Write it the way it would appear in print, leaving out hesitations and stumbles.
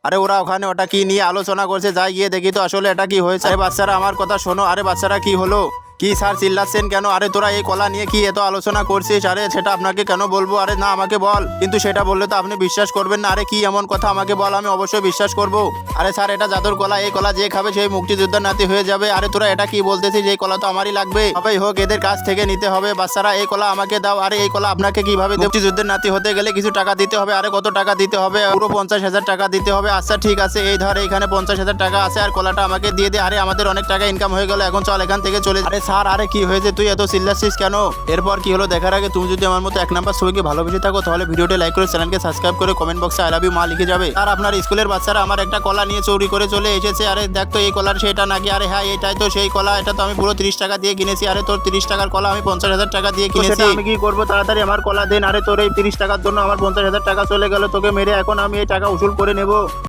আরে ওরা ওখানে ওটা কি নিয়ে আলোচনা করছে, যাই গিয়ে দেখি তো আসলে এটা কি হয়েছে। আরে বাচ্চারা আমার কথা শোনো। আরে বাচ্চারা কি হলো? কি স্যার চিল্লাচ্ছেন কেন? আরে তোরা এই কলা নিয়ে কি এত আলোচনা করছিস? আরে সেটা আপনাকে কেন বলবো? আরে না আমাকে বল, কিন্তু সেটা বললে তো আপনি বিশ্বাস করবেন না। আরে কি এমন কথা, আমাকে বল, আমি অবশ্যই বিশ্বাস করব। আরে স্যার এটা জাদুর কলা, এই কলা যে খাবে সেই মুক্তিযোদ্ধার নাতি হয়ে যাবে। আরে তোরা এটা কি বলতেছিস? এই কলা তো আমারই লাগবে, সবাই হোক এদের কাছ থেকে নিতে হবে। বাচ্চারা এই কলা আমাকে দাও। আরে এই কলা আপনাকে কিভাবে দেব? মুক্তিযুদ্ধের নাতি হতে গেলে কিছু টাকা দিতে হবে। আরে কত টাকা দিতে হবে? পুরো 50,000 টাকা দিতে হবে। আচ্ছা ঠিক আছে, এই ধর এখানে 50,000 টাকা আছে, আর কলাটা আমাকে দিয়ে দে। আরে আমাদের অনেক টাকা ইনকাম হয়ে গেল, এখন চল এখান থেকে চলে। আরে স্যার আরে কি হয়েছে, তুই এত চিল্লাচ্ছিস কেন? এরপর কি হলো দেখার আগে তুমি যদি আমার মতো এক নাম্বার ছবিকে ভালোবেসে থাকো তাহলে ভিডিওটি লাইক করে চ্যানেলকে সাবস্ক্রাইব করে কমেন্ট বক্সে আই লাভ ইউ মা লিখে যাবে। আর আপনার স্কুলের বাচ্চারা আমার একটা কলা নিয়ে চুরি করে চলে এসেছে। আরে দেখ তো এই কলার সেটা নাকি? আরে হ্যাঁ এটাই তো সেই কলা, এটা তো আমি পুরো 30 টাকা দিয়ে কিনেছি। আরে তোর 30 টাকার কলা আমি 50,000 টাকা দিয়ে কিনেছি, আমি কি করবো? তাড়াতাড়ি আমার কলা দেন। আরে তোর এই 30 টাকার জন্য আমার 50,000 টাকা চলে গেল, তোকে মেরে এখন আমি এই টাকা উসুল করে নেবো।